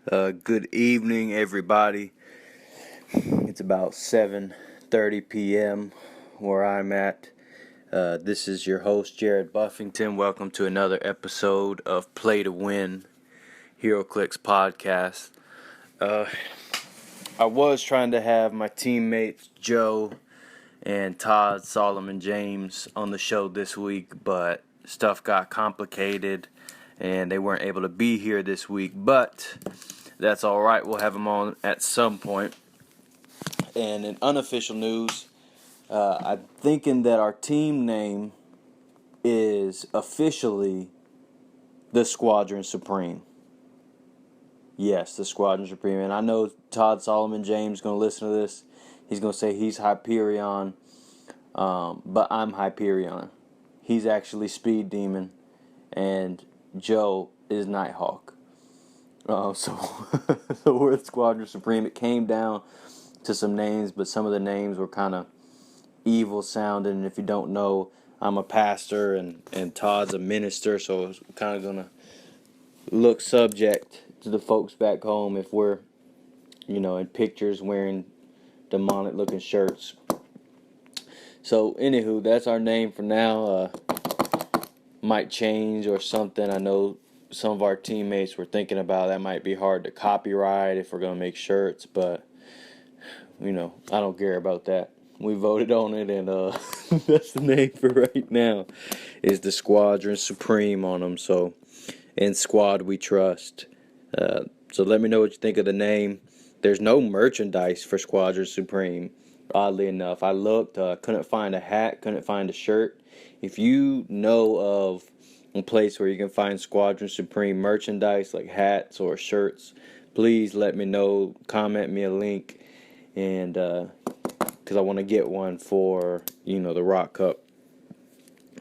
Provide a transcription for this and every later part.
Good evening, everybody. It's about 7:30 p.m. where I'm at. This is your host, Jared Buffington. Welcome to another episode of Play to Win, Heroclix podcast. I was trying to have my teammates Joe and Todd Solomon James on the show this week, but stuff got complicated and they weren't able to be here this week, but that's all right. We'll have them on at some point. And in unofficial news, I'm thinking that our team name is officially the Squadron Supreme. Yes, the Squadron Supreme. And I know Todd Solomon James is going to listen to this. He's going to say he's Hyperion, but I'm Hyperion. He's actually Speed Demon, and Joe is Nighthawk. So we're the Squadron Supreme. It came down to some names, but some of the names were kind of evil sounding. And if you don't know, I'm a pastor and Todd's a minister, so it's kind of gonna look subject to the folks back home if we're, in pictures wearing demonic looking shirts. So anywho, that's our name for now. Might change or something. I know some of our teammates were thinking about that might be hard to copyright if we're gonna make shirts, but I don't care about that. We voted on it, and that's the name for right now. Is the Squadron Supreme on them. So, in Squad we trust. So let me know what you think of the name. There's no merchandise for Squadron Supreme. Oddly enough, I looked, couldn't find a hat, couldn't find a shirt. If you know of a place where you can find Squadron Supreme merchandise like hats or shirts, please let me know. Comment me a link, and because I want to get one for the Rock Cup.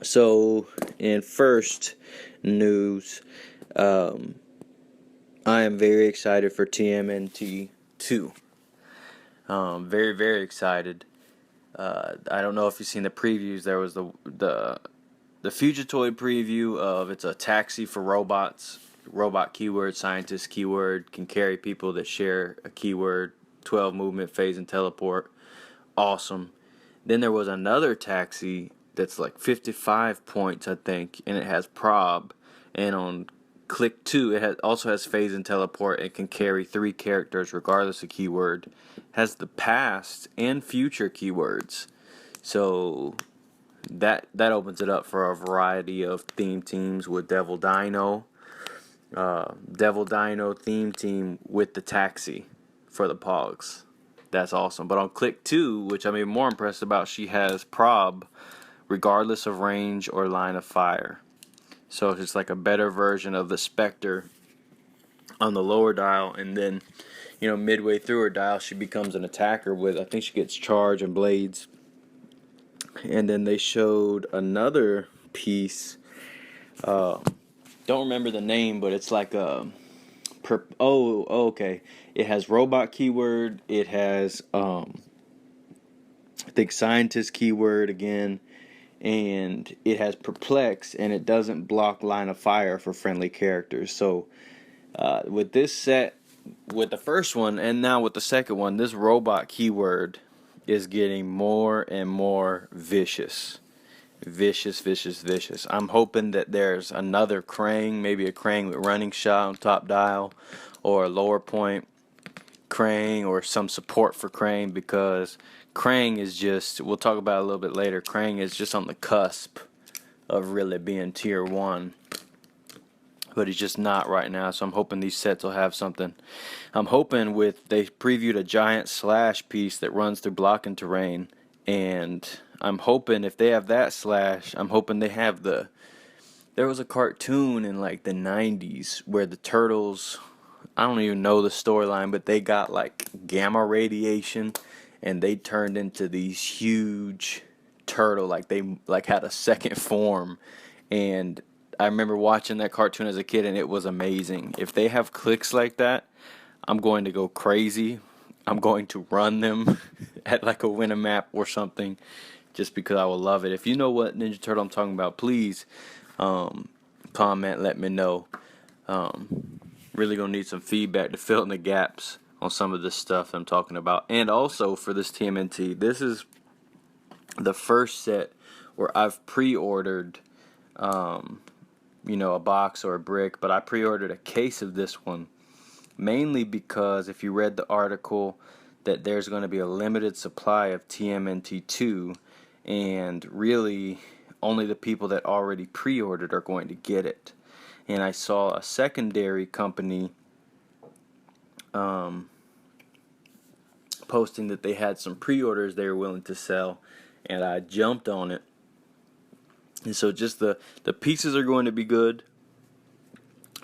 So in first news, I am very excited for TMNT 2. Very, very excited. I don't know if you've seen the previews. There was the Fugitoid preview of it's a taxi for robots. Robot keyword, scientist keyword, can carry people that share a keyword, 12 movement, phase, and teleport. Awesome. Then there was another taxi that's like 55 points, I think, and it has prob. And on click 2, it also has phase and teleport. It can carry 3 characters regardless of keyword. Has the past and future keywords. So that opens it up for a variety of theme teams with Devil Dino. Devil Dino theme team with the taxi for the Pogs. That's awesome. But on click 2, which I'm even more impressed about, she has prob regardless of range or line of fire. So it's like a better version of the Spectre on the lower dial, and then midway through her dial she becomes an attacker with, I think she gets charge and blades. And then they showed another piece, don't remember the name, but it's like a okay. It has robot keyword. It has I think scientist keyword again, and it has perplex, and it doesn't block line of fire for friendly characters. So with this set, with the first one and now with the second one, this robot keyword is getting more and more vicious. Vicious. I'm hoping that there's another Krang, maybe a Krang with running shot on top dial, or a lower point Krang, or some support for Krang, because Krang is just, we'll talk about it a little bit later, Krang is just on the cusp of really being tier 1. But he's just not right now, so I'm hoping these sets will have something. I'm hoping they previewed a giant slash piece that runs through blocking terrain, and I'm hoping if they have that slash, I'm hoping they have there was a cartoon in like the 90s where the turtles, I don't even know the storyline, but they got like gamma radiation, and they turned into these huge turtle, like they had a second form. And I remember watching that cartoon as a kid, and it was amazing. If they have clicks like that, I'm going to go crazy. I'm going to run them at like a win a map or something, just because I will love it. If you know what Ninja Turtle I'm talking about, please comment, let me know. Really gonna need some feedback to fill in the gaps on some of this stuff I'm talking about. And also for this TMNT, this is the first set where I've pre-ordered, a box or a brick, but I pre-ordered a case of this one, mainly because if you read the article that there's going to be a limited supply of TMNT2, and really only the people that already pre-ordered are going to get it. And I saw a secondary company posting that they had some pre-orders they were willing to sell, and I jumped on it. And so just the pieces are going to be good.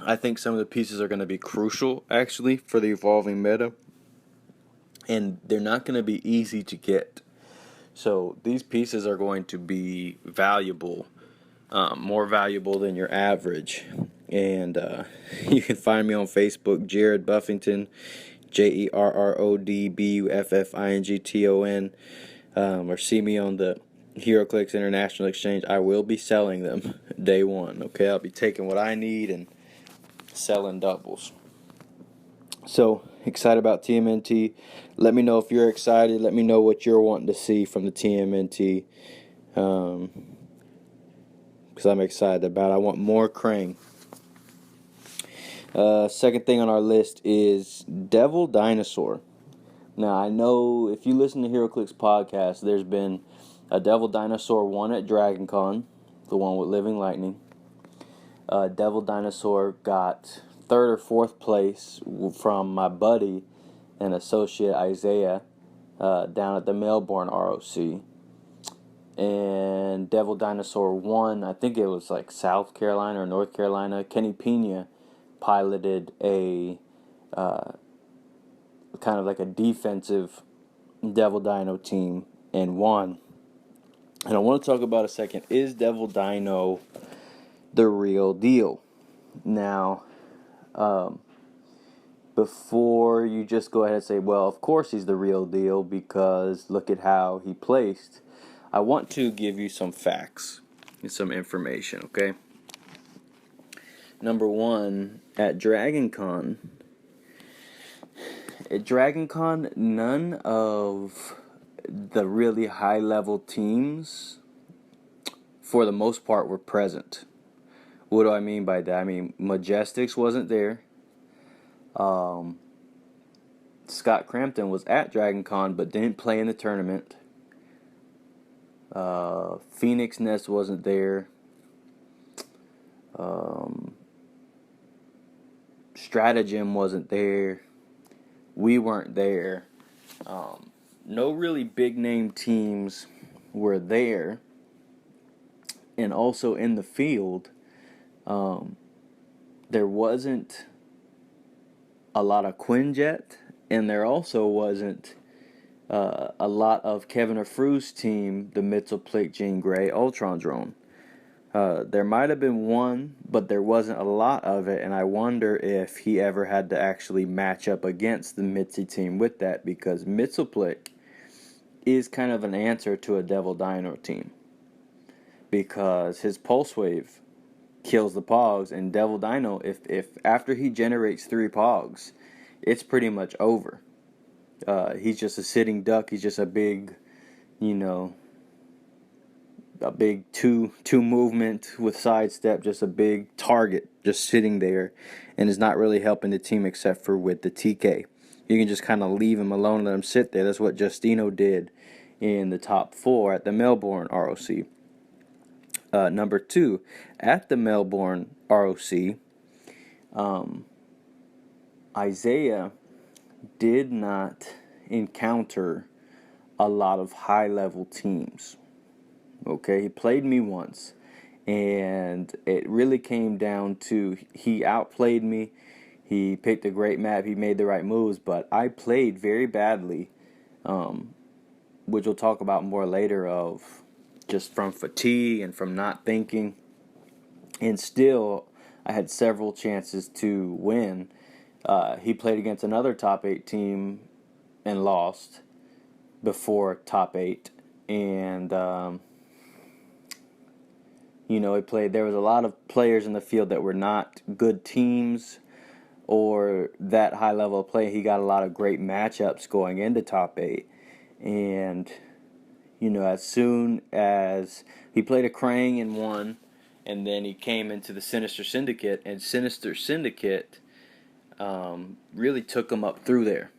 I think some of the pieces are going to be crucial, actually, for the evolving meta. And they're not going to be easy to get. So these pieces are going to be valuable, more valuable than your average. And you can find me on Facebook, Jared Buffington, JerrodBuffington, or see me on the Heroclix International Exchange. I will be selling them day one. Okay, I'll be taking what I need and selling doubles. So excited about TMNT. Let me know if you're excited. Let me know what you're wanting to see from the TMNT, because I'm excited about it. I want more krange. Second thing on our list is Devil Dinosaur. Now, I know if you listen to Heroclix podcast, there's been a Devil Dinosaur 1 at DragonCon, the one with Living Lightning. Devil Dinosaur got 3rd or 4th place from my buddy and associate Isaiah down at the Melbourne ROC. And Devil Dinosaur 1, I think it was like South Carolina or North Carolina. Kenny Pena piloted a kind of like a defensive Devil Dino team and won. And I want to talk about a second, is Devil Dino the real deal? Now, before you just go ahead and say, well, of course he's the real deal because look at how he placed, I want to give you some facts and some information, okay? Number one, at DragonCon, none of the really high-level teams, for the most part, were present. What do I mean by that? I mean, Majestics wasn't there. Scott Crampton was at DragonCon but didn't play in the tournament. Phoenix Nest wasn't there. Stratagem wasn't there. We weren't there. No really big name teams were there. And also in the field, there wasn't a lot of Quinjet, and there also wasn't a lot of Kevin Afru's team, the Mitzelplick Jean Grey Ultron drone. There might have been one, but there wasn't a lot of it, and I wonder if he ever had to actually match up against the Mitzi team with that, because Mitzelplick is kind of an answer to a Devil Dino team, because his pulse wave kills the pogs, and Devil Dino, if after he generates 3 pogs, it's pretty much over. He's just a sitting duck. He's just a big, a big two movement with sidestep, just a big target just sitting there, and is not really helping the team except for with the TK. You can just kind of leave him alone and let him sit there. That's what Justino did in the top 4 at the Melbourne ROC. Number 2, at the Melbourne ROC, Isaiah did not encounter a lot of high-level teams. Okay, he played me once, and it really came down to he outplayed me. He picked a great map. He made the right moves, but I played very badly, which we'll talk about more later, of just from fatigue and from not thinking. And still, I had several chances to win. He played against another top 8 team and lost before top 8. And, he played. There was a lot of players in the field that were not good teams or that high level of play. He got a lot of great matchups going into top 8. And, as soon as he played a Krang and won, and then he came into the Sinister Syndicate, and Sinister Syndicate really took him up through there.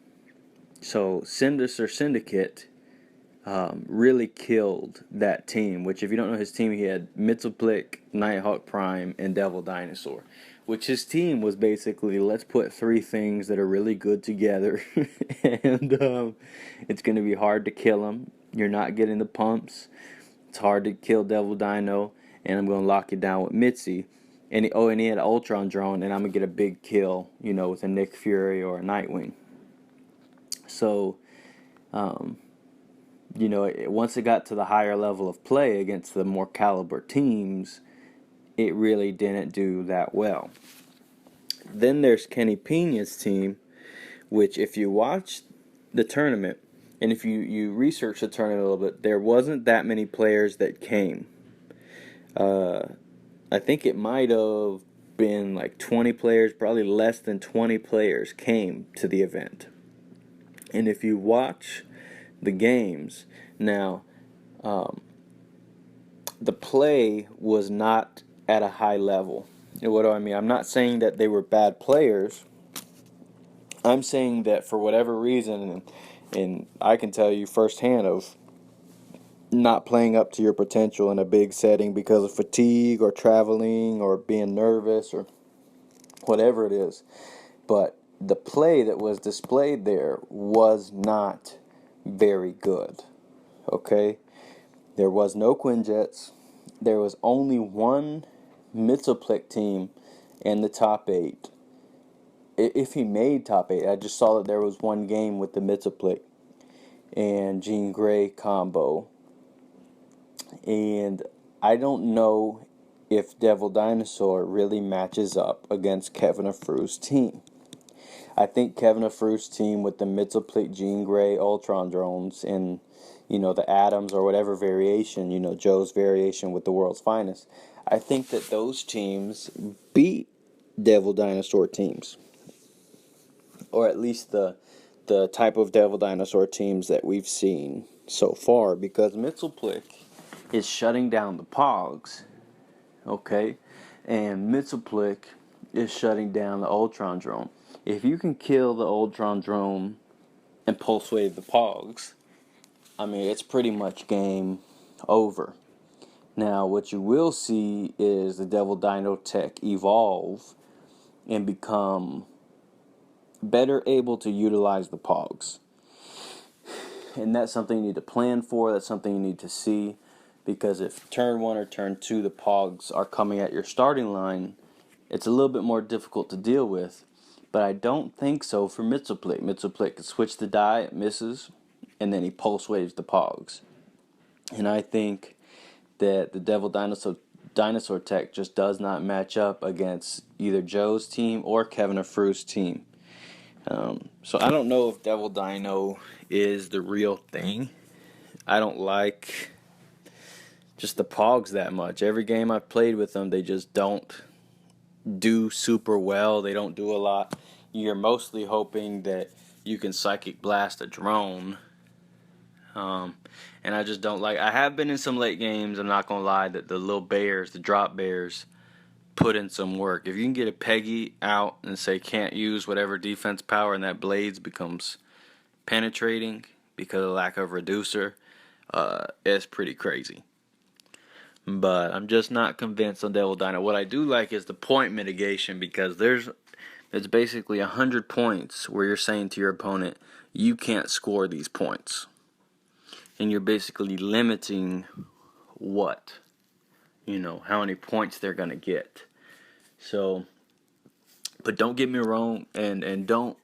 So Sinister Syndicate really killed that team, which, if you don't know his team, he had Mitzelplick, Nighthawk Prime, and Devil Dinosaur, which his team was basically, let's put 3 things that are really good together, and it's going to be hard to kill them. You're not getting the pumps. It's hard to kill Devil Dino, and I'm going to lock you down with Mitzi. And he had an Ultron drone, and I'm going to get a big kill, with a Nick Fury or a Nightwing. So, once it got to the higher level of play against the more caliber teams, it really didn't do that well. Then there's Kenny Pena's team, which, if you watch the tournament, and if you research the tournament a little bit, there wasn't that many players that came. I think it might have been like 20 players, probably less than 20 players came to the event. And if you watch the games, now, the play was not at a high level. And what do I mean? I'm not saying that they were bad players. I'm saying that for whatever reason, and I can tell you firsthand of not playing up to your potential in a big setting because of fatigue or traveling or being nervous or whatever it is. But the play that was displayed there was not very good. Okay? There was no Quinjets. There was only one Mitzelplick team in the top 8. If he made top 8, I just saw that there was one game with the Mitzelplick and Jean Grey combo. And I don't know if Devil Dinosaur really matches up against Kevin Afru's team. I think Kevin Afru's team with the Mitzelplick, Jean Grey, Ultron drones, and the Atoms or whatever variation, Joe's variation with the world's finest. I think that those teams beat Devil Dinosaur teams, or at least the type of Devil Dinosaur teams that we've seen so far, because Mitzelplick is shutting down the Pogs, okay, and Mitzelplick is shutting down the Ultron drone. If you can kill the Ultron drone and pulse wave the Pogs, it's pretty much game over. Now, what you will see is the Devil Dino Tech evolve and become better able to utilize the Pogs. And that's something you need to plan for. That's something you need to see. Because if turn 1 or turn 2 the Pogs are coming at your starting line, it's a little bit more difficult to deal with. But I don't think so for Mitzelplick. Mitzelplick can switch the die, it misses, and then he pulse waves the Pogs. And I think that the Devil Dinosaur Tech just does not match up against either Joe's team or Kevin Afru's team. So I don't know if Devil Dino is the real thing. I don't like just the Pogs that much. Every game I've played with them, they just don't do super well. They don't do a lot. You're mostly hoping that you can Psychic Blast a drone. And I just don't like. I have been in some late games, I'm not going to lie, that the little bears, the drop bears, put in some work. If you can get a Peggy out and say can't use whatever defense power, and that Blades becomes penetrating because of lack of reducer, it's pretty crazy. But I'm just not convinced on Devil Dino. What I do like is the point mitigation, because it's basically 100 points where you're saying to your opponent, you can't score these points. And you're basically limiting what? How many points they're going to get. So, but don't get me wrong, and don't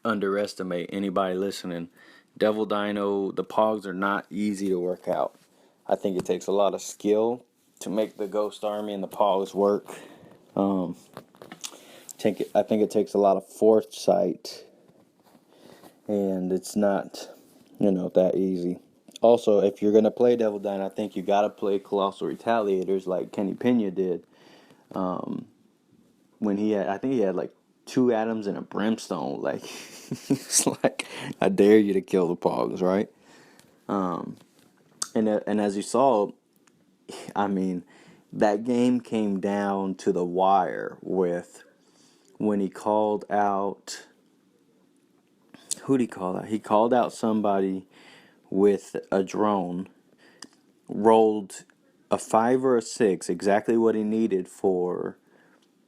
underestimate anybody listening. Devil Dino, the Pogs are not easy to work out. I think it takes a lot of skill to make the Ghost Army and the Pogs work. I think it takes a lot of foresight, and it's not, that easy. Also, if you're going to play Devil Dino, I think you got to play Colossal Retaliators like Kenny Pena did. When I think he had like 2 atoms and a brimstone. Like, it's like, I dare you to kill the Pogs, right? And as you saw, I mean, that game came down to the wire with when he called out. Who'd he call out? He called out somebody with a drone, rolled a 5 or a 6, exactly what he needed for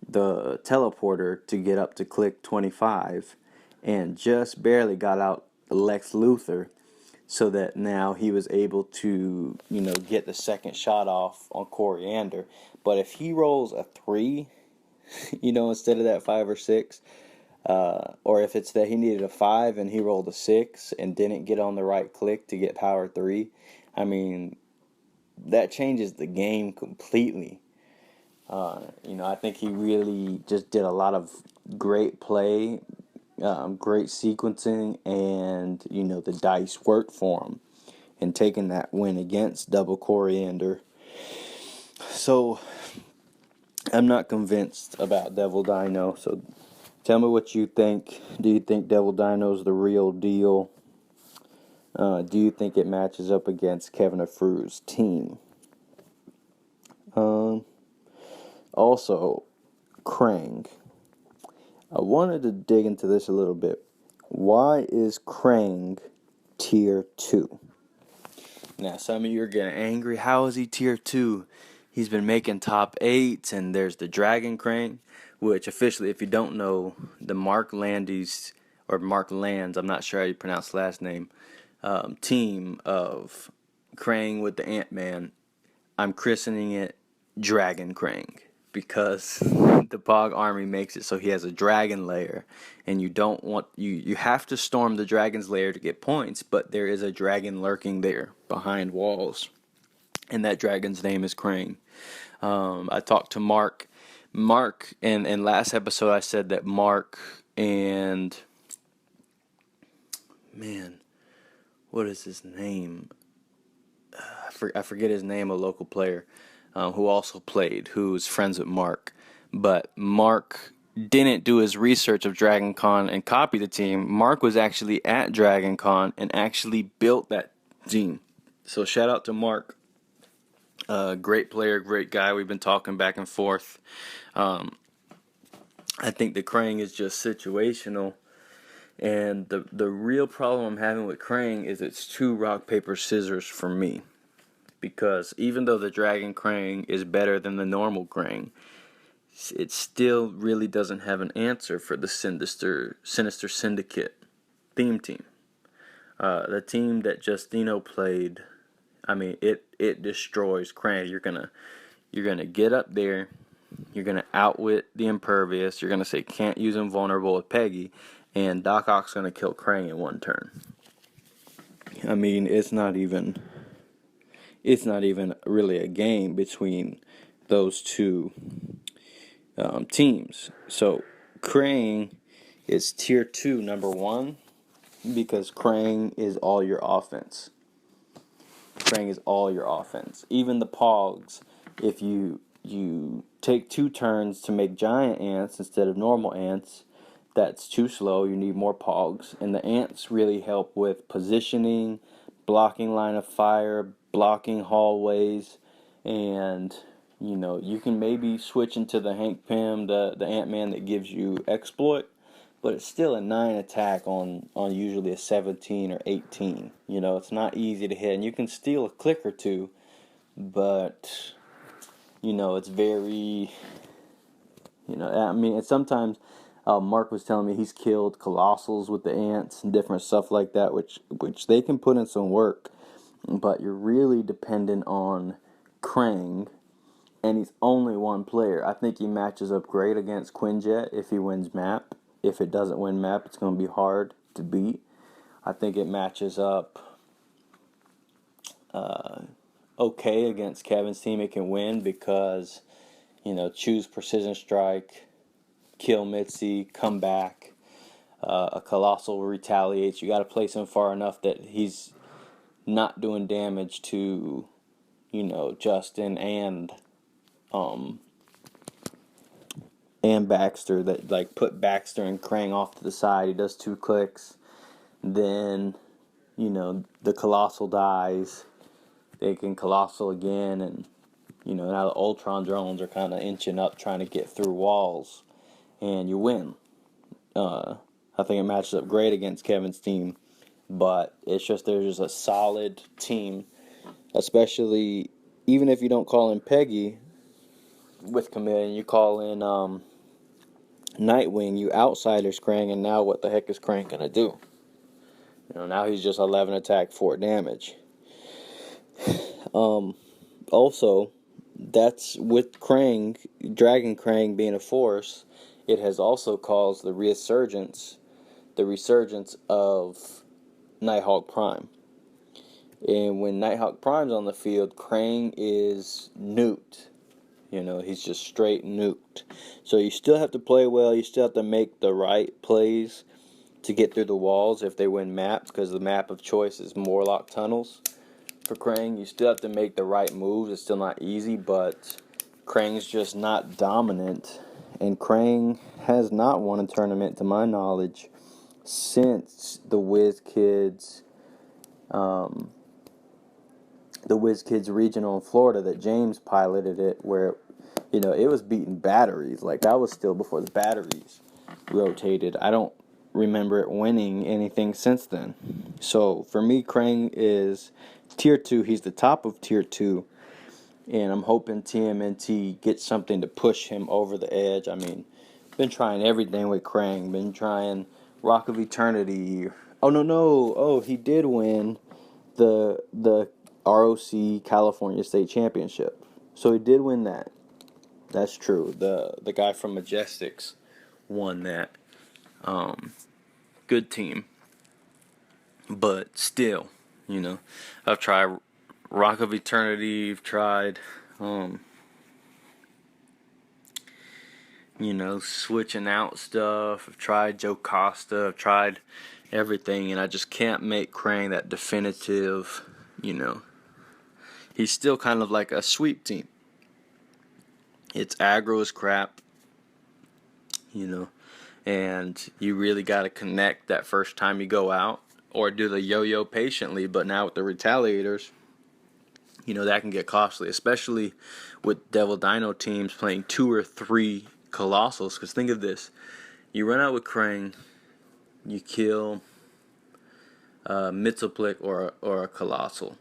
the teleporter to get up to click 25, and just barely got out Lex Luthor, so that now he was able to, get the second shot off on kori'andr. But if he rolls a 3, instead of that 5 or 6, or if it's that he needed a 5 and he rolled a 6 and didn't get on the right click to get power 3, I mean, that changes the game completely. I think he really just did a lot of great play, great sequencing, and, the dice worked for him in taking that win against double kori'andr. So, I'm not convinced about Devil Dino, so tell me what you think. Do you think Devil Dino's the real deal? Do you think it matches up against Kevin Afru's team? Also, Krange. I wanted to dig into this a little bit. Why is Krange tier 2? Now, some of you are getting angry. How is he tier 2? He's been making top 8s, and there's the Dragon Krange, which officially, if you don't know, the Mark Lands, I'm not sure how you pronounce the last name, team of Krange with the Ant-Man, I'm christening it Dragon Krange, because the Pog army makes it so he has a dragon lair, and you have to storm the dragon's lair to get points, but there is a dragon lurking there behind walls, and that dragon's name is Krange. I talked to Mark, and last episode I said that Mark and, what is his name? I forget his name, a local player, who also played, who's friends with Mark. But Mark didn't do his research of Dragon Con and copy the team. Mark was actually at Dragon Con and actually built that team. So shout out to Mark. Great player, great guy. We've been talking back and forth. I think the Krange is just situational. And the real problem I'm having with Krange is it's 2 rock, paper, scissors for me. Because even though the Dragon Krange is better than the normal Krange, it still really doesn't have an answer for the Sinister Syndicate theme team. The team that just Dino played, I mean, it destroys Krange. You're gonna get up there, you're gonna outwit the Impervious, you're gonna say can't use Invulnerable with Peggy, and Doc Ock's gonna kill Krange in 1 turn. I mean, it's not even really a game between those 2 teams. So Krange is tier 2, number 1, because Krange is all your offense. Krange is all your offense. Even the Pogs, if you take 2 turns to make giant ants instead of normal ants, that's too slow. You need more Pogs. And the ants really help with positioning, blocking line of fire, blocking hallways, and you can maybe switch into the Hank Pym, the Ant-Man that gives you exploit, but it's still a 9 attack on usually a 17 or 18. It's not easy to hit, and you can steal a click or 2, but it's very, and sometimes Mark was telling me he's killed colossals with the ants and different stuff like that, which they can put in some work. But you're really dependent on Krange, and he's only 1 player. I think he matches up great against Quinjet if he wins map. If it doesn't win map, it's going to be hard to beat. I think it matches up okay against Kevin's team. It can win because, choose Precision Strike, kill Mitzi, come back. A Colossal retaliates. You got to place him far enough that he's not doing damage to, Justin and and Baxter that like put Baxter and Krang off to the side. He does 2 clicks. Then, the Colossal dies. They can Colossal again, and, now the Ultron drones are kind of inching up trying to get through walls, and you win. I think it matches up great against Kevin's team, but it's just there's just a solid team, especially even if you don't call in Peggy with Chameleon, you call in Nightwing, you outsiders Krang, and now what the heck is Krang gonna do? Now he's just 11 attack, 4 damage. Also, that's with Krang, Dragon Krang being a force, it has also caused the resurgence of Nighthawk Prime. And when Nighthawk Prime's on the field, Krang is nuked. He's just straight nuked. So you still have to play well. You still have to make the right plays to get through the walls if they win maps, because the map of choice is Morlock Tunnels for Krang. You still have to make the right moves. It's still not easy, but Krang's just not dominant. And Krang has not won a tournament, to my knowledge, since the WizKids regional in Florida that James piloted it, where it was beating batteries. Like, that was still before the batteries rotated. I don't remember it winning anything since then. So for me, Krang is tier 2. He's the top of tier 2, and I'm hoping TMNT gets something to push him over the edge. I mean, been trying everything with Krang. Been trying Rock of Eternity. Oh, he did win the ROC California State Championship. So he did win that. That's true. The guy from Majestics won that. Good team. But still, I've tried Rock of Eternity. I've tried, switching out stuff. I've tried Joe Costa. I've tried everything, and I just can't make Krang that definitive, He's still kind of like a sweep team. It's aggro as crap, and you really got to connect that first time you go out, or do the yo-yo patiently. But now with the retaliators, that can get costly, especially with Devil Dino teams playing 2 or 3 Colossals. Because think of this, you run out with Krang, you kill Mitzelplick or a Colossal,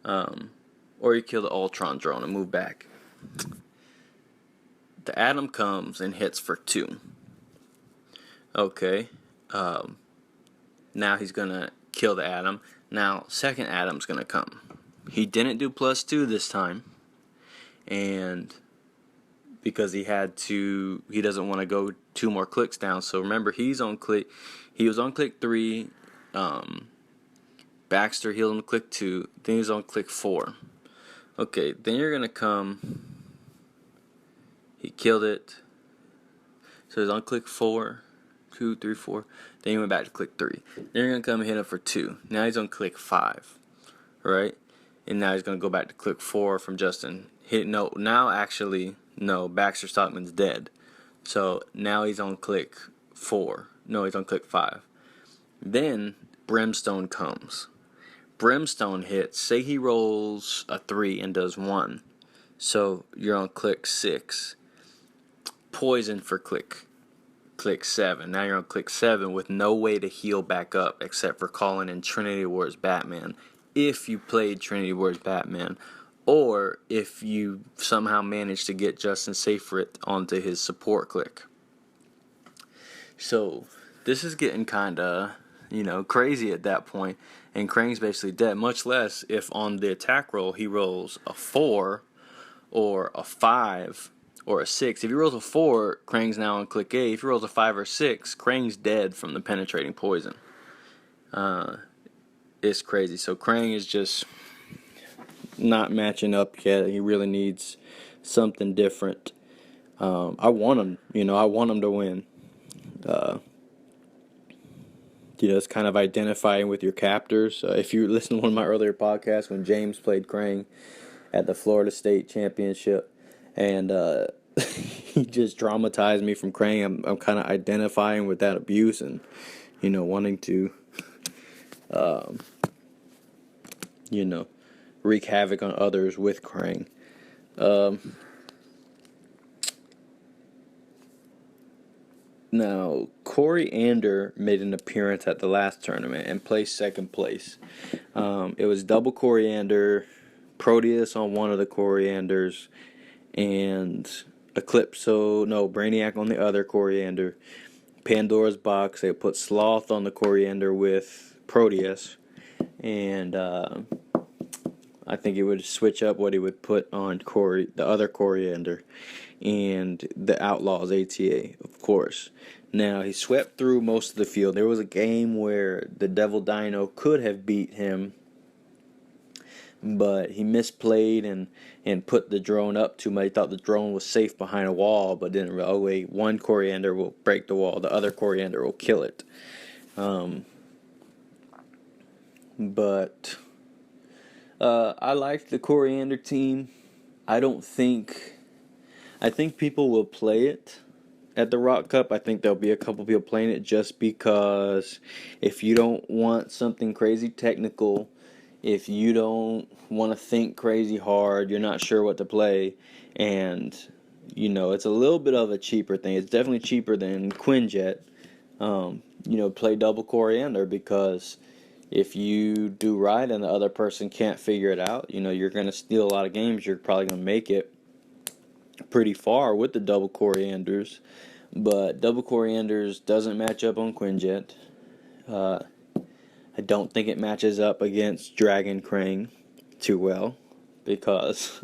or you kill the Ultron drone and move back. The Atom comes and hits for 2. Okay. Now he's going to kill the Atom. Now, second Atom's going to come. He didn't do +2 this time. And because he doesn't want to go 2 more clicks down. So remember, he was on click 3. Baxter healed him to click 2. Then he's on click 4. Okay, then you're going to come. He killed it. So he's on click 4. 2, 3, 4. Then he went back to click 3. Then you're going to come and hit him for 2. Now he's on click 5. Right? And now he's going to go back to click 4 from Justin. Baxter Stockman's dead. So now he's on click 4. No, he's on click 5. Then Brimstone comes. Brimstone hits. Say he rolls a 3 and does 1. So you're on click 6. Poison for click 7. Now you're on click 7 with no way to heal back up except for calling in Trinity Wars Batman. If you played Trinity Wars Batman, or if you somehow managed to get Justin Seyfried onto his support click. So this is getting kind of, crazy at that point, and Krang's basically dead, much less if on the attack roll he rolls a 4 or a 5 or a 6. If he rolls a 4, Krang's now on click 8. If he rolls a 5 or 6, Krang's dead from the penetrating poison. It's crazy. So Krang is just not matching up yet. He really needs something different. I want him, I want him to win. It's kind of identifying with your captors. If you listen to one of my earlier podcasts when James played Krang at the Florida State Championship, and he just traumatized me from Krang. I'm kind of identifying with that abuse and, wanting to, you know, wreak havoc on others with Krang. Now, kori'andr made an appearance at the last tournament and placed second place. It was double kori'andr, Proteus on one of the kori'andrs, and Brainiac on the other kori'andr. Pandora's Box, they put Sloth on the kori'andr with Proteus, and I think he would switch up what he would put on the other kori'andr, and the Outlaws ATA, of course. Now, he swept through most of the field. There was a game where the Devil Dino could have beat him, but he misplayed and put the drone up too much. He thought the drone was safe behind a wall, but didn't realize, oh wait, one kori'andr will break the wall, the other kori'andr will kill it. But I like the kori'andr team. I think people will play it at the Rock Cup. I think there'll be a couple people playing it just because if you don't want something crazy technical, if you don't want to think crazy hard, you're not sure what to play, and it's a little bit of a cheaper thing. It's definitely cheaper than Quinjet. Play double kori'andr, because if you do right and the other person can't figure it out, you're going to steal a lot of games. You're probably going to make it pretty far with the double kori'andrs, but double kori'andrs doesn't match up on Quinjet. I don't think it matches up against Dragon Krang too well, because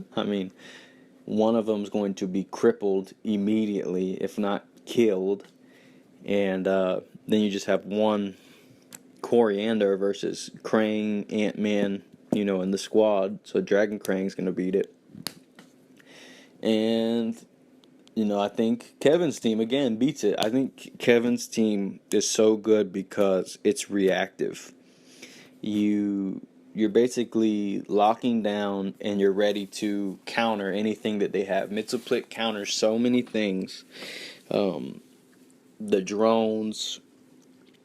one of them is going to be crippled immediately, if not killed, and then you just have one kori'andr versus Krang, Ant-Man, in the squad, so Dragon Krang's going to beat it. And, I think Kevin's team, again, beats it. I think Kevin's team is so good because it's reactive. You're basically locking down and you're ready to counter anything that they have. Mitsuplik counters so many things. The drones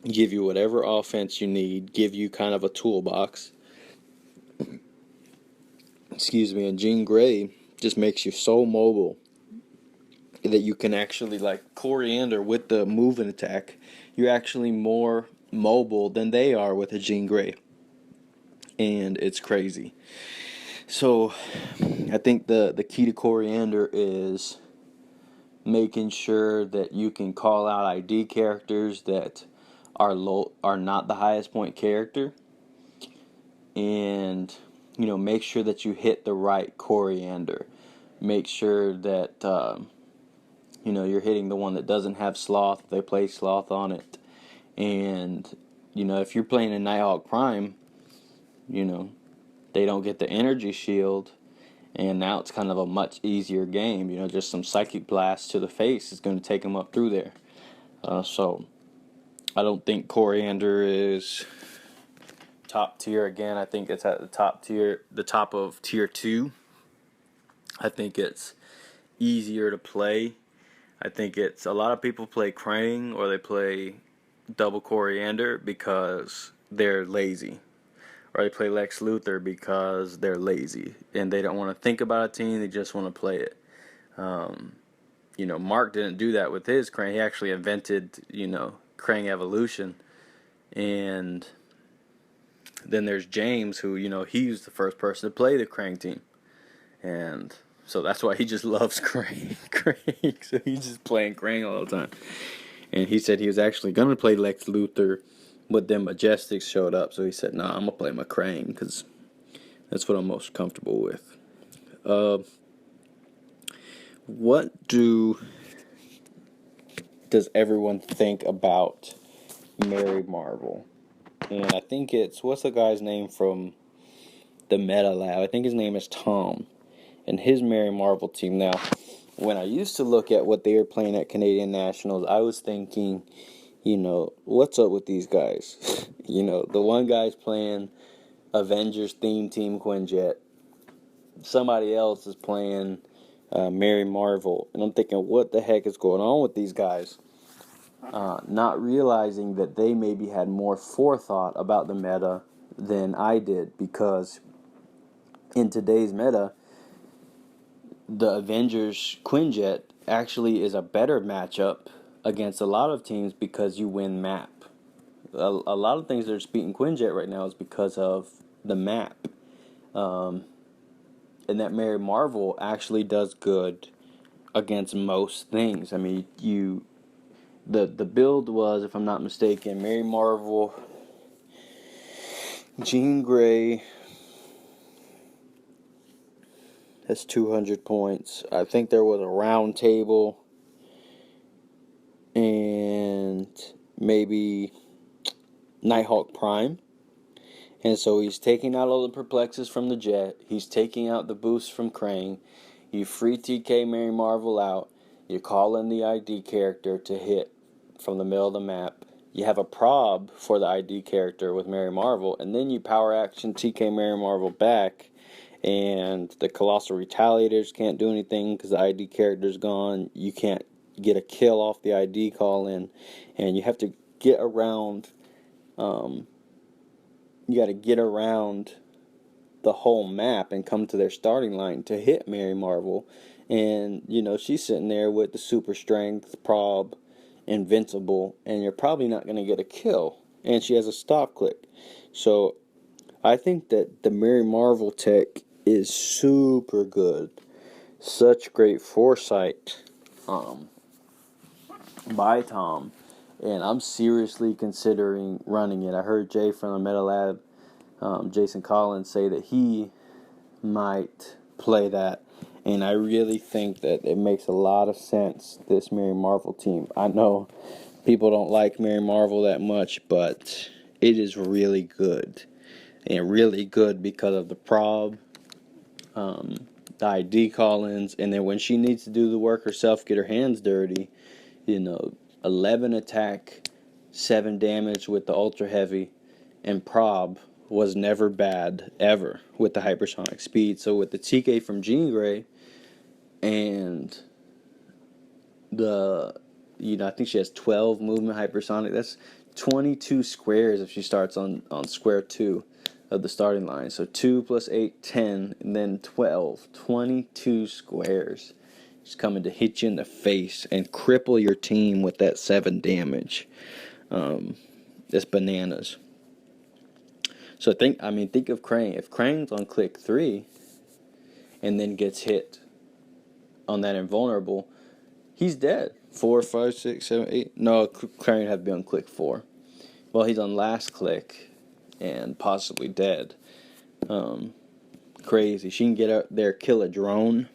give you whatever offense you need, give you kind of a toolbox. And Jean Grey just makes you so mobile that you can actually, like kori'andr with the move and attack, you're actually more mobile than they are with a Jean Grey, and it's crazy. So I think the key to kori'andr is making sure that you can call out ID characters that are not the highest point character, and make sure that you hit the right kori'andr. Make sure that you're hitting the one that doesn't have Sloth. They play Sloth on it. And if you're playing a Nighthawk Prime, they don't get the energy shield, and now it's kind of a much easier game. Just some Psychic Blast to the face is going to take them up through there. So I don't think kori'andr is top tier. Again, I think it's at the top of tier 2. I think it's easier to play. I think it's a lot of people play Krang or they play double kori'andr because they're lazy, or they play Lex Luthor because they're lazy and they don't want to think about a team, they just want to play it. Mark didn't do that with his Krang. He actually invented Krang Evolution, and then there's James, who he was the first person to play the Krang team, and so that's why he just loves Krang. So he's just playing Krang all the time. And he said he was actually going to play Lex Luthor, but then Majestics showed up. So he said, nah, I'm going to play my Krang because that's what I'm most comfortable with. What does everyone think about Mary Marvel? And I think what's the guy's name from the Meta Lab? I think his name is Tom. And his Mary Marvel team. Now, when I used to look at what they were playing at Canadian Nationals, I was thinking, what's up with these guys? The one guy's playing Avengers theme team Quinjet. Somebody else is playing Mary Marvel. And I'm thinking, what the heck is going on with these guys? Not realizing that they maybe had more forethought about the meta than I did, because in today's meta, the Avengers Quinjet actually is a better matchup against a lot of teams because you win map. A lot of things that are beating Quinjet right now is because of the map. And that Mary Marvel actually does good against most things. I mean, the build was, if I'm not mistaken, Mary Marvel, Jean Grey. That's 200 points. I think there was a round table and maybe Nighthawk Prime. And so he's taking out all the perplexes from the jet. He's taking out the boosts from Krang. You free TK Mary Marvel out. You call in the ID character to hit from the middle of the map. You have a prob for the ID character with Mary Marvel. And then you power action TK Mary Marvel back. And the Colossal Retaliators can't do anything because the ID character's gone. You can't get a kill off the ID call in. And you have to get around... You got to get around the whole map and come to their starting line to hit Mary Marvel. And, she's sitting there with the super strength, prob, invincible, and you're probably not going to get a kill. And she has a stop click. So, I think that the Mary Marvel tech is super good. Such great foresight by Tom. And I'm seriously considering running it. I heard Jay from the Meta Lab, Jason Collins, say that he might play that. And I really think that it makes a lot of sense, this Mary Marvel team. I know people don't like Mary Marvel that much, but it is really good. And really good because of the prob, the ID call-ins, and then when she needs to do the work herself, get her hands dirty, 11 attack, 7 damage with the ultra heavy, and prob was never bad ever with the hypersonic speed. So with the TK from Jean Grey and I think she has 12 movement hypersonic. That's 22 squares if she starts on square 2 of the starting line. So 2 plus 8, 10, and then 12, 22 squares. She's coming to hit you in the face and cripple your team with that 7 damage. It's bananas. So think of Krang. If Krang's on click 3 and then gets hit on that invulnerable, he's dead. 4, 5, 6, 7, 8. No, Krang would have to be on click 4. Well, he's on last click and possibly dead. Crazy. She can get out there, kill a drone.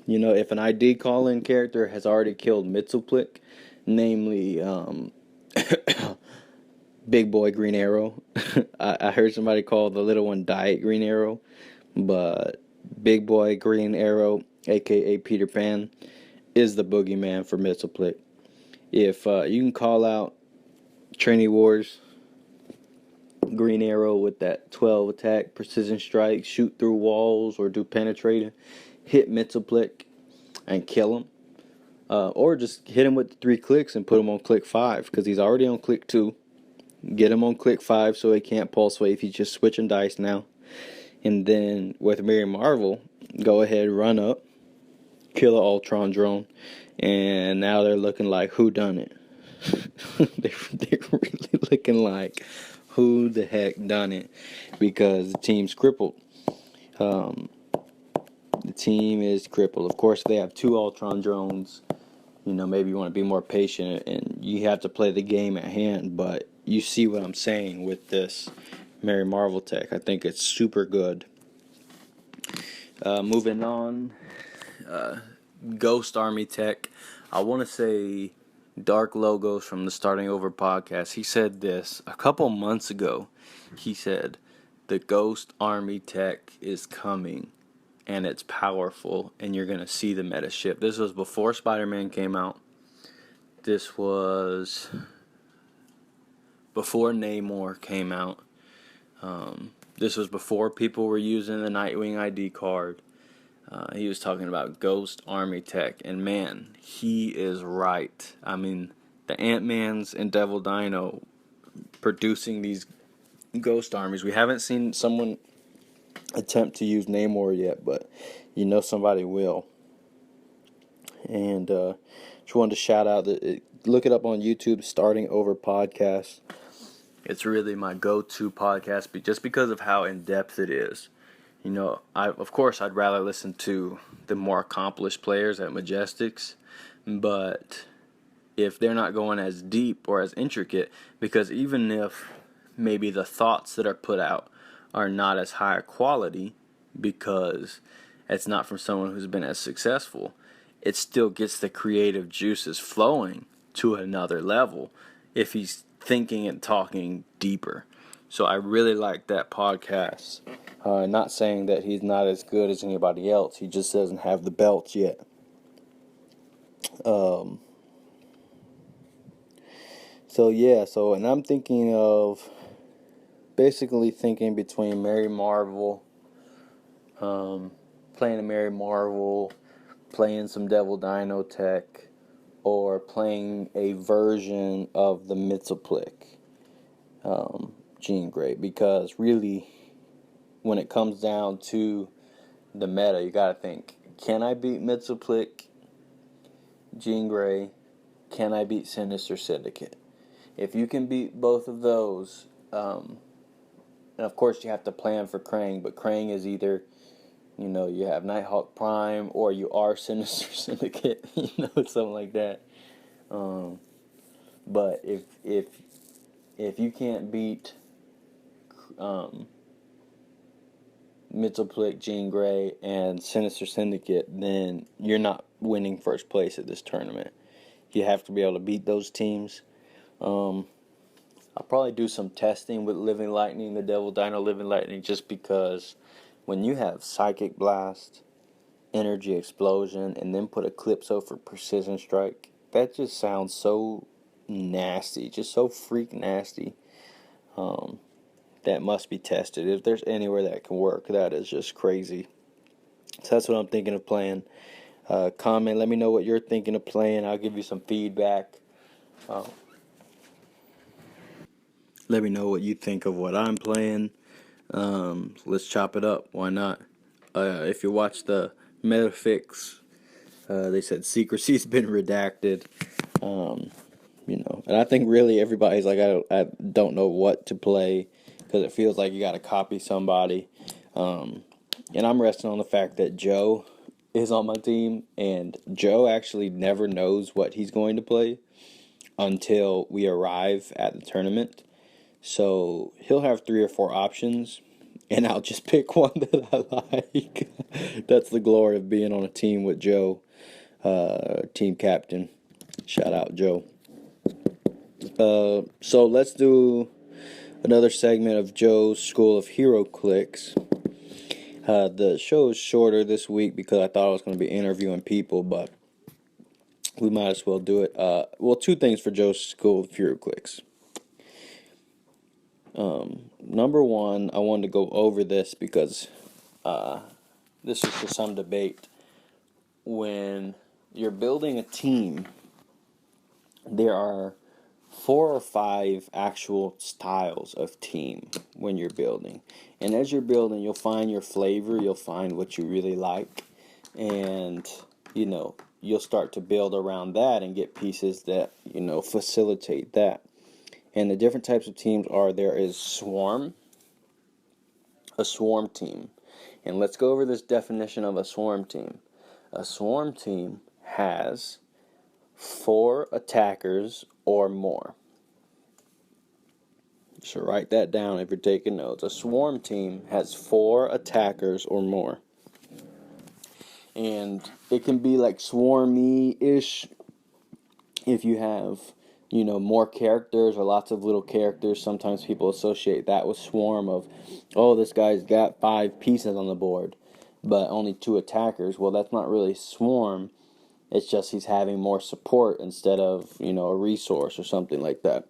If an ID call-in character has already killed Mitsuplik, namely Big Boy Green Arrow. I heard somebody call the little one Diet Green Arrow, but Big Boy Green Arrow, a.k.a. Peter Pan, is the boogeyman for Mitsuplik. If you can call out Trinity Wars, Green Arrow with that 12 attack, precision strike, shoot through walls or do penetrating, hit Mitsuplik and kill him. Or just hit him with 3 clicks and put him on click 5, because he's already on click 2. Get him on click 5 so he can't pulse wave. He's just switching dice now. And then with Mary Marvel, go ahead, run up, kill an Ultron drone, and now they're looking like who done it. They're really looking like who the heck done it, because the team's crippled. The team is crippled. Of course, they have 2 Ultron drones. Maybe you want to be more patient and you have to play the game at hand, but you see what I'm saying with this Mary Marvel tech. I think it's super good. Moving on, Ghost Army tech. I want to say Dark Logos from the Starting Over podcast. He said this a couple months ago. He said, the Ghost Army tech is coming. And it's powerful, and you're going to see the meta shift. This was before Spider-Man came out. This was before Namor came out. This was before people were using the Nightwing ID card. He was talking about Ghost Army Tech, and man, he is right. I mean, the Ant-Mans and Devil Dino producing these ghost armies. We haven't seen someone attempt to use Namor yet, but somebody will. And just wanted to shout out look it up on YouTube, Starting Over Podcast. It's really my go-to podcast, just because of how in-depth it is. Of course I'd rather listen to the more accomplished players at Majestics, but if they're not going as deep or as intricate, because even if maybe the thoughts that are put out are not as high quality because it's not from someone who's been as successful, it still gets the creative juices flowing to another level if he's thinking and talking deeper. So I really like that podcast. Not saying that he's not as good as anybody else. He just doesn't have the belts yet. And I'm thinking of basically thinking between Mary Marvel, playing a Mary Marvel, playing some Devil Dino Tech, or playing a version of the Mitzelplick Jean Grey, because really, when it comes down to the meta, you gotta think, can I beat Mitzelplick Jean Grey? Can I beat Sinister Syndicate? If you can beat both of those, and of course you have to plan for Krang, but Krang is either, you have Nighthawk Prime, or you are Sinister Syndicate, something like that. But if you can't beat Mitzelplick, Jean Grey, and Sinister Syndicate, then you're not winning first place at this tournament. You have to be able to beat those teams. I'll probably do some testing with Living Lightning, the Devil Dino Living Lightning, just because when you have Psychic Blast, Energy Explosion, and then put Eclipso for Precision Strike, that just sounds so nasty, just so freak nasty. That must be tested. If there's anywhere that can work, that is just crazy. So that's what I'm thinking of playing. Comment, let me know what you're thinking of playing. I'll give you some feedback. Let me know what you think of what I'm playing. Let's chop it up. Why not? If you watch the Metafix, they said secrecy's been redacted. And I think really everybody's like, I don't know what to play, because it feels like you got to copy somebody. And I'm resting on the fact that Joe is on my team, and Joe actually never knows what he's going to play until we arrive at the tournament. So he'll have 3 or 4 options, and I'll just pick one that I like. That's the glory of being on a team with Joe, team captain. Shout out, Joe. So let's do another segment of Joe's School of Heroclix. The show is shorter this week because I thought I was going to be interviewing people, but we might as well do it. 2 things for Joe's School of Heroclix. Number 1, I wanted to go over this because this is for some debate. When you're building a team, there are 4 or 5 actual styles of team when you're building. And as you're building, you'll find your flavor, you'll find what you really like, and, you'll start to build around that and get pieces that, facilitate that. And the different types of teams are, there is a swarm team. And let's go over this definition of a swarm team. A swarm team has 4 attackers or more. So write that down if you're taking notes. A swarm team has 4 attackers or more. And it can be like swarmy-ish if you have, more characters or lots of little characters. Sometimes people associate that with swarm of, this guy's got 5 pieces on the board, but only 2 attackers. Well, that's not really swarm. It's just he's having more support instead of, a resource or something like that.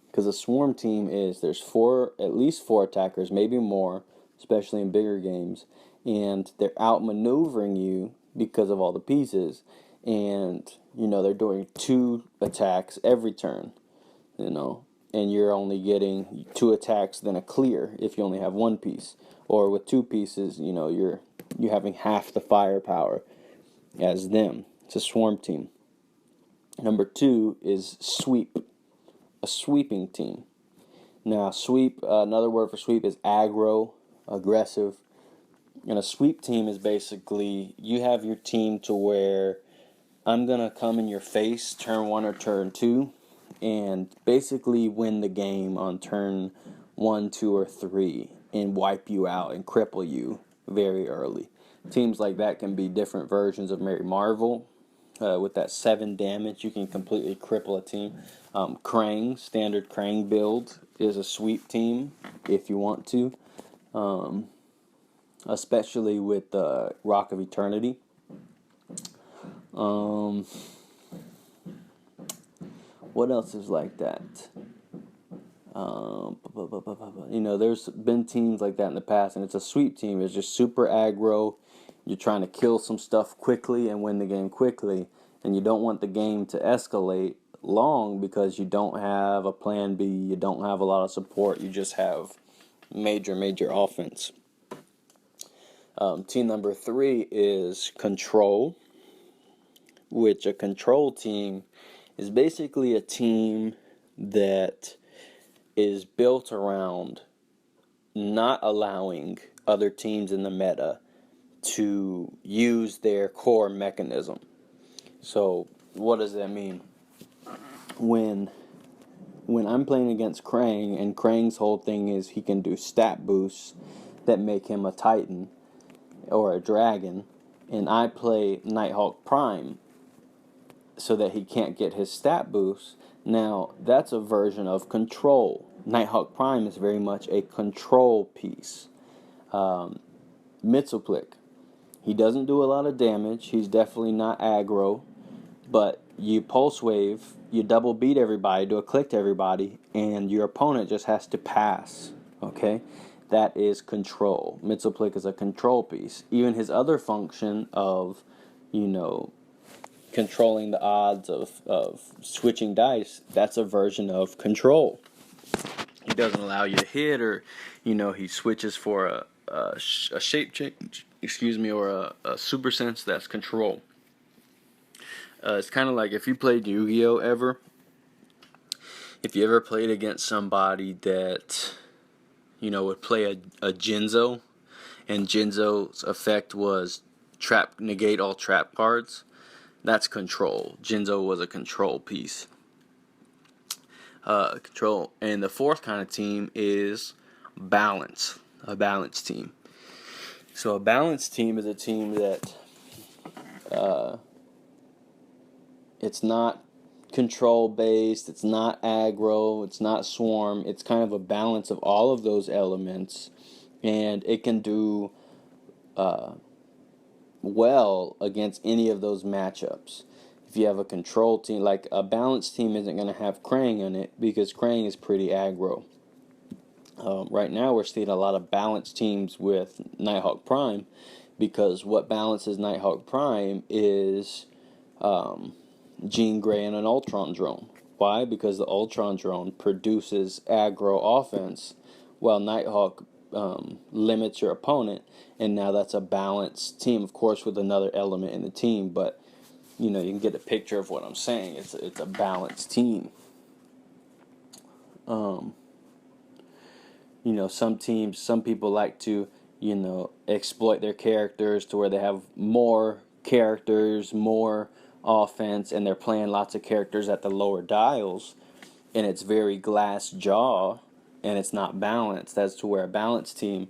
Because a swarm team there's at least 4 attackers, maybe more, especially in bigger games, and they're outmaneuvering you because of all the pieces, and they're doing 2 attacks every turn, and you're only getting 2 attacks then a clear if you only have 1 piece, or with 2 pieces, you're having half the firepower as them. It's a swarm team. Number 2 is sweep, a sweeping team. Now, sweep, another word for sweep is aggro, aggressive. And a sweep team is basically, you have your team to where I'm going to come in your face turn 1 or turn 2 and basically win the game on turn 1, 2, or 3 and wipe you out and cripple you very early. Teams like that can be different versions of Mary Marvel. With that 7 damage, you can completely cripple a team. Krange, standard Krange build, is a sweep team if you want to. Especially with Rock of Eternity. What else is like that? There's been teams like that in the past, and it's a sweep team. It's just super aggro. You're trying to kill some stuff quickly and win the game quickly, and you don't want the game to escalate long because you don't have a plan B, you don't have a lot of support, you just have major offense. Team number 3 is control, which a control team is basically a team that is built around not allowing other teams in the meta to use their core mechanism. So what does that mean? When I'm playing against Krang, and Krang's whole thing is he can do stat boosts that make him a Titan or a Dragon, and I play Nighthawk Prime so that he can't get his stat boost. Now, that's a version of control. Nighthawk Prime is very much a control piece. Mitzelplick, he doesn't do a lot of damage. He's definitely not aggro, but you pulse wave, you double beat everybody, do a click to everybody, and your opponent just has to pass. Okay? That is control. Mitzelplick is a control piece. Even his other function of, controlling the odds of switching dice, that's a version of control. He doesn't allow you to hit, or he switches for a shape change, or a super sense. That's control. It's kind of like if you played Yu-Gi-Oh! If you ever played against somebody that would play a Jinzo, and Jinzo's effect was negate all trap cards. That's control. Jinzo was a control piece. Control. And the 4th kind of team is balance. A balanced team. So a balanced team is a team that it's not control based, it's not aggro, it's not swarm. It's kind of a balance of all of those elements, and it can do well against any of those matchups. If you have a control team, like a balanced team isn't going to have Krang in it because Krang is pretty aggro. Right now we're seeing a lot of balanced teams with Nighthawk Prime, because what balances Nighthawk Prime is Jean Grey and an Ultron drone. Why? Because the Ultron drone produces aggro offense, while Nighthawk limits your opponent, and now that's a balanced team, of course, with another element in the team, but you can get a picture of what I'm saying. It's a balanced team. Some people like to, exploit their characters to where they have more characters, more offense, and they're playing lots of characters at the lower dials, and it's very glass jaw, and it's not balanced. That's to where a balanced team,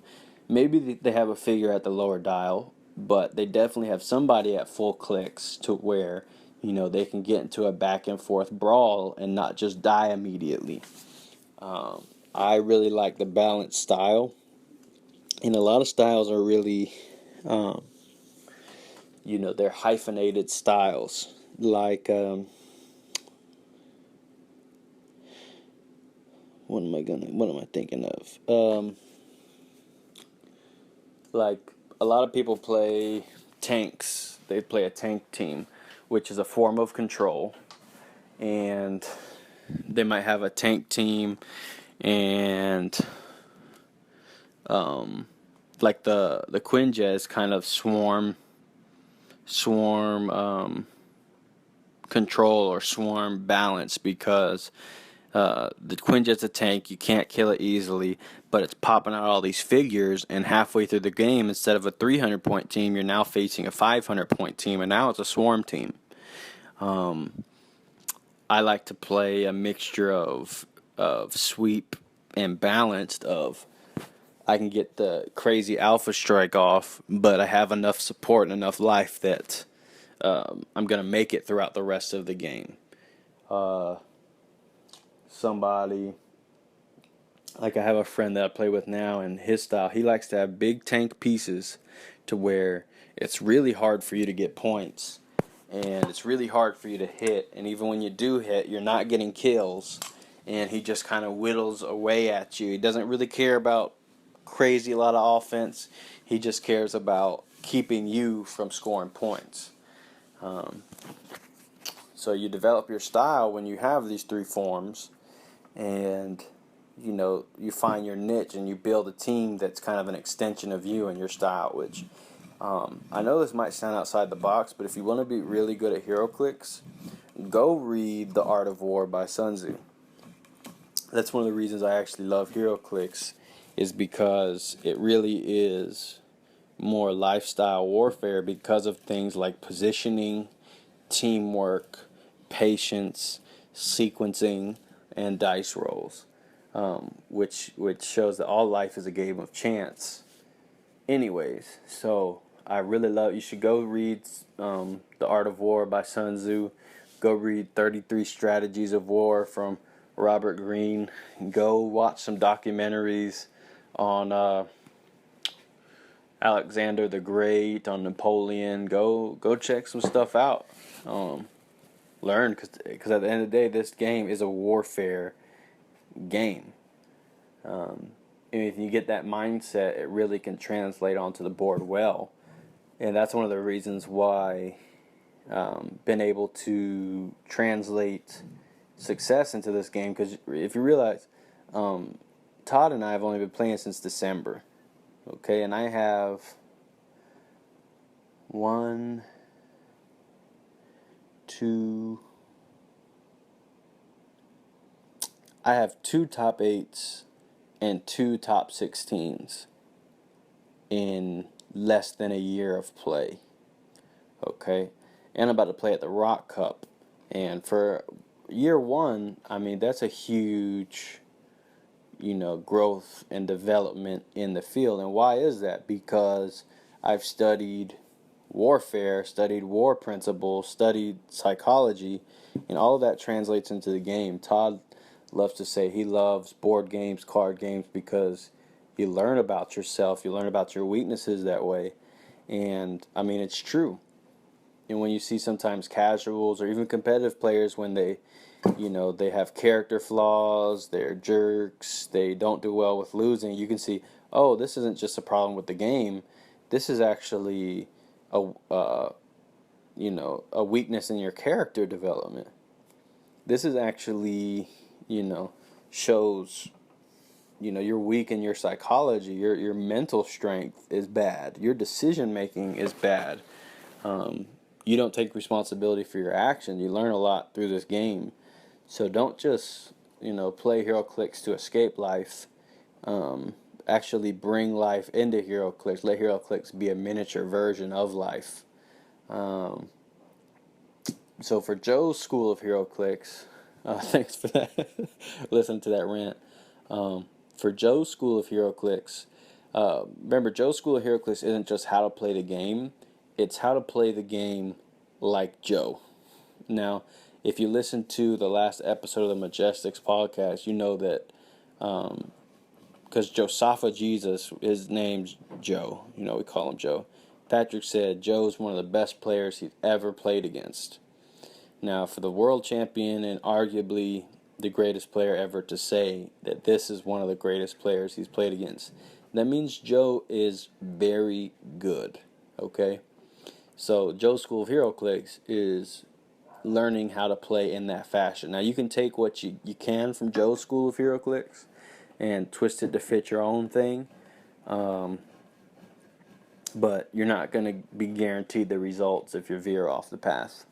maybe they have a figure at the lower dial, but they definitely have somebody at full clicks to where, they can get into a back and forth brawl and not just die immediately. I really like the balanced style, and a lot of styles are really, they're hyphenated styles, like, what am I thinking of? Like a lot of people play tanks. They play a tank team, which is a form of control. And they might have a tank team and like the Quinjet kind of swarm control or swarm balance, because the Quinjet's a tank, you can't kill it easily, but it's popping out all these figures, and halfway through the game, instead of a 300-point team, you're now facing a 500-point team, and now it's a swarm team. I like to play a mixture of sweep and balanced. Of I can get the crazy alpha strike off, but I have enough support and enough life that I'm going to make it throughout the rest of the game. Somebody, like I have a friend that I play with now, and his style, he likes to have big tank pieces to where it's really hard for you to get points, and it's really hard for you to hit, and even when you do hit, you're not getting kills, and he just kind of whittles away at you. He doesn't really care about crazy a lot of offense. He just cares about keeping you from scoring points. So you develop your style when you have these three forms, and you find your niche, and you build a team that's kind of an extension of you and your style. Which I know this might sound outside the box, but if you want to be really good at Heroclix, go read The Art of War by Sun Tzu. That's one of the reasons I actually love Heroclix, is because it really is more lifestyle warfare because of things like positioning, teamwork, patience, sequencing, and dice rolls, which shows that all life is a game of chance. Anyways, so I really love. You should go read The Art of War by Sun Tzu. Go read 33 Strategies of War from Robert Greene. Go watch some documentaries on Alexander the Great, on Napoleon. Go check some stuff out. Learn, because at the end of the day, this game is a warfare game. And if you get that mindset, it really can translate onto the board well. And that's one of the reasons why been able to translate success into this game. Because if you realize, Todd and I have only been playing since December. Okay, and I have I have 2 top 8s and 2 top 16s in less than a year of play. Okay, and I'm about to play at the Rock Cup, and for year 1, I mean, that's a huge growth and development in the field. And why is that? Because I've studied warfare, studied war principles, studied psychology, and all of that translates into the game. Todd loves to say he loves board games, card games, because you learn about yourself, you learn about your weaknesses that way. And I mean, it's true. And when you see sometimes casuals or even competitive players, when they have character flaws, they're jerks, they don't do well with losing, you can see, oh, this isn't just a problem with the game. This is actually a weakness in your character development. This is actually, shows, you're weak in your psychology. Your mental strength is bad. Your decision making is bad. You don't take responsibility for your action. You learn a lot through this game. So don't just, play Heroclix to escape life. Actually bring life into Heroclix. Let Heroclix be a miniature version of life. So for Joe's School of Heroclix, thanks for that. Listen to that rant. For Joe's School of Heroclix, remember, Joe's School of Heroclix isn't just how to play the game. It's how to play the game like Joe. Now, if you listen to the last episode of the Majestics podcast, you know that because Josapha Jesus, his name's Joe. We call him Joe. Patrick said Joe's one of the best players he's ever played against. Now, for the world champion and arguably the greatest player ever to say that this is one of the greatest players he's played against, that means Joe is very good. Okay? So Joe's School of Heroclix is learning how to play in that fashion. Now you can take what you can from Joe's School of Heroclix and twist it to fit your own thing. But you're not going to be guaranteed the results if you veer off the path.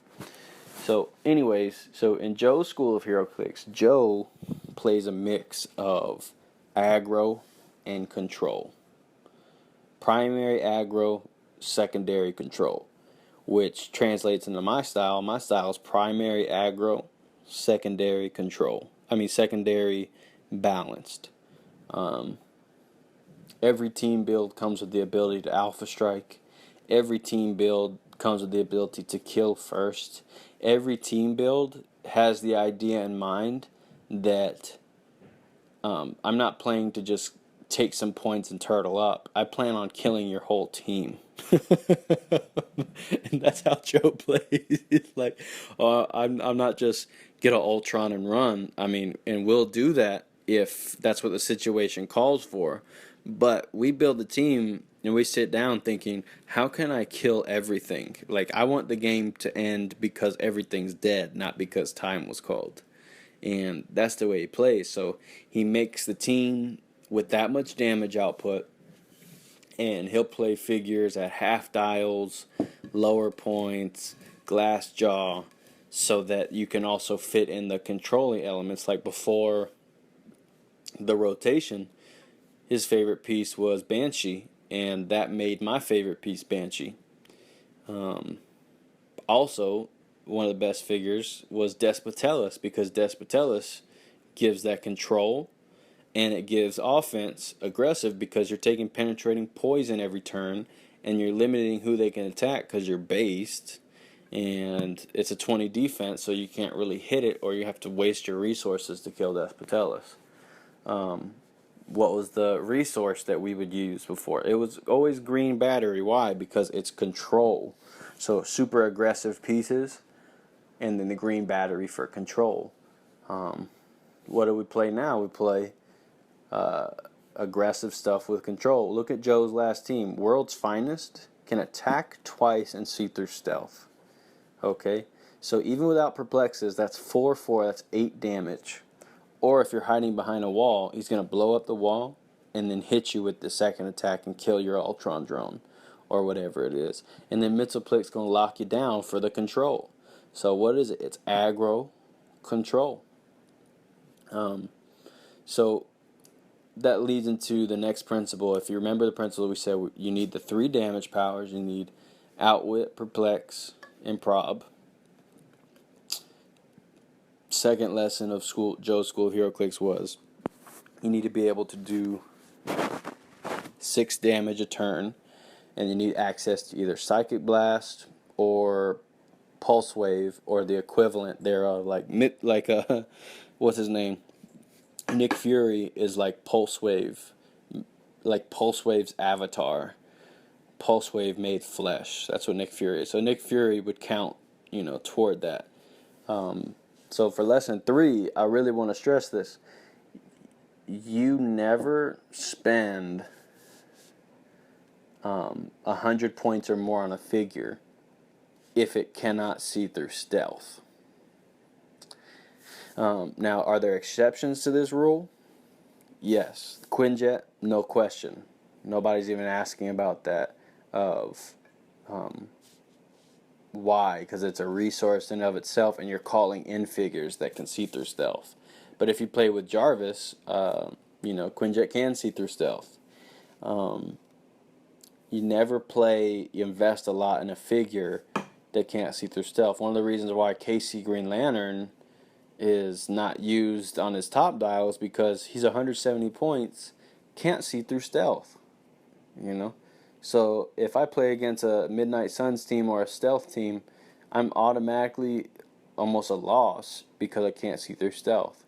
So anyways, so in Joe's School of Heroclix, Joe plays a mix of aggro and control. Primary aggro, secondary control, which translates into my style. My style is primary aggro, secondary control. Secondary balanced. Every team build comes with the ability to alpha strike. Every team build comes with the ability to kill first. Every team build has the idea in mind that I'm not playing to just take some points and turtle up. I plan on killing your whole team. And that's how Joe plays. It's like, I'm not just get an Ultron and run. And we'll do that if that's what the situation calls for. But we build a team and we sit down thinking, how can I kill everything? Like, I want the game to end because everything's dead, not because time was called. And that's the way he plays. So he makes the team with that much damage output, and he'll play figures at half dials, lower points, glass jaw, so that you can also fit in the controlling elements. Like before the rotation, his favorite piece was Banshee, and that made my favorite piece Banshee. Also, one of the best figures was Despotellus, because Despotellus gives that control, and it gives offense aggressive because you're taking penetrating poison every turn, and you're limiting who they can attack because you're based, and it's a 20 defense, so you can't really hit it, or you have to waste your resources to kill Despotellus. What was the resource that we would use before? It was always green battery. Why? Because it's control. So super aggressive pieces, and then the green battery for control. What do we play now? We play aggressive stuff with control. Look at Joe's last team. World's Finest can attack twice and see through stealth. Okay? So even without perplexes, that's 4/4, that's 8 damage. Or if you're hiding behind a wall, he's going to blow up the wall and then hit you with the second attack and kill your Ultron drone or whatever it is. And then Mitzelplick's going to lock you down for the control. So what is it? It's aggro control. So that leads into the next principle. If you remember the principle, we said you need the 3 damage powers. You need outwit, perplex, and prob. Second lesson of Joe's School of Heroclix was you need to be able to do 6 damage a turn, and you need access to either Psychic Blast or Pulse Wave or the equivalent thereof. What's his name? Nick Fury is like Pulse Wave, like Pulse Wave's avatar. Pulse Wave made flesh. That's what Nick Fury is. So Nick Fury would count, toward that. So for lesson 3, I really want to stress this. You never spend 100 points or more on a figure if it cannot see through stealth. Now, are there exceptions to this rule? Yes. Quinjet, no question. Nobody's even asking about that. Why? Because it's a resource in of itself, and you're calling in figures that can see through stealth. But if you play with Jarvis, Quinjet can see through stealth. You never invest a lot in a figure that can't see through stealth. One of the reasons why KC Green Lantern is not used on his top dial is because he's 170 points, can't see through stealth. So if I play against a Midnight Suns team or a stealth team, I'm automatically almost a loss because I can't see through stealth.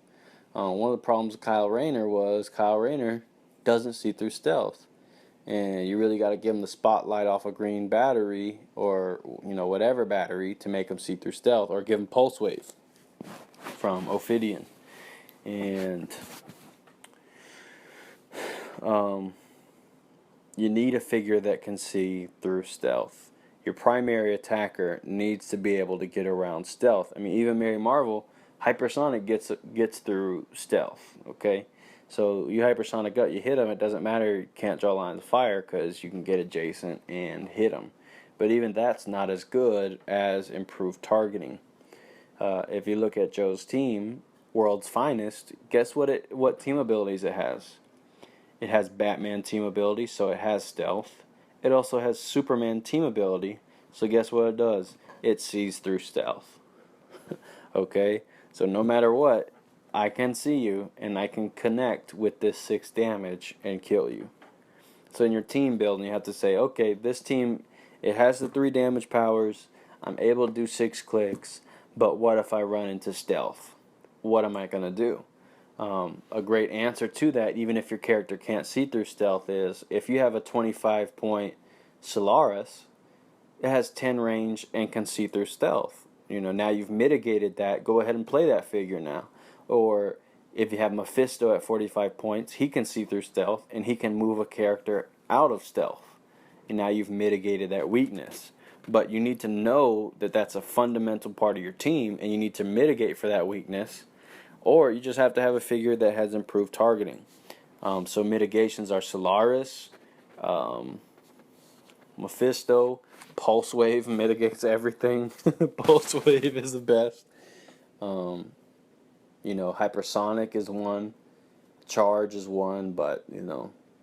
One of the problems with Kyle Rayner doesn't see through stealth. And you really got to give him the spotlight off a green battery or, whatever battery to make him see through stealth, or give him Pulse Wave from Ophidian. And you need a figure that can see through stealth. Your primary attacker needs to be able to get around stealth. I mean, even Mary Marvel, hypersonic gets through stealth. Okay, so you hypersonic gut, you hit him. It doesn't matter. You can't draw lines of fire because you can get adjacent and hit him. But even that's not as good as improved targeting. If you look at Joe's team, World's Finest, guess what team abilities it has? It has Batman team ability, so it has stealth. It also has Superman team ability, so guess what it does? It sees through stealth. Okay? So no matter what, I can see you, and I can connect with this 6 damage and kill you. So in your team building, you have to say, okay, this team, it has the 3 damage powers, I'm able to do 6 clicks, but what if I run into stealth? What am I going to do? A great answer to that, even if your character can't see through stealth, is if you have a 25-point Solaris, it has 10 range and can see through stealth. Now you've mitigated that, go ahead and play that figure now. Or if you have Mephisto at 45 points, he can see through stealth and he can move a character out of stealth. And now you've mitigated that weakness. But you need to know that that's a fundamental part of your team, and you need to mitigate for that weakness. Or you just have to have a figure that has improved targeting. So mitigations are Solaris, Mephisto, Pulse Wave mitigates everything. Pulse Wave is the best. Hypersonic is one. Charge is one, but,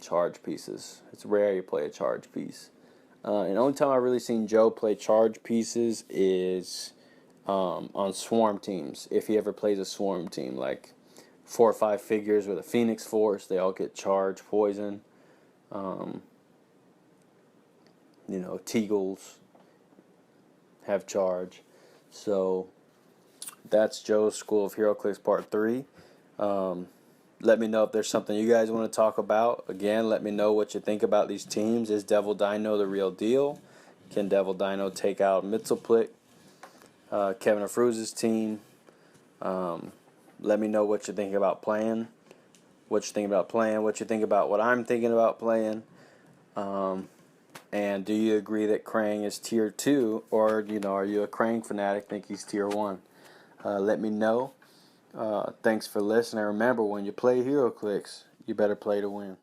charge pieces. It's rare you play a charge piece. And the only time I've really seen Joe play charge pieces is on swarm teams. If he ever plays a swarm team, like 4 or 5 figures with a Phoenix Force, they all get charge poison. Teagles have charge. So that's Joe's School of Heroclix Part 3. Let me know if there's something you guys want to talk about. Again, let me know what you think about these teams. Is Devil Dino the real deal? Can Devil Dino take out Mitzelplick, Kevin Afruz's team? Let me know what you think about playing. What you think about playing. What you think about what I'm thinking about playing. And do you agree that Krang is tier 2? Or, are you a Krang fanatic, think he's tier 1? Let me know. Thanks for listening. Remember, when you play Heroclix, you better play to win.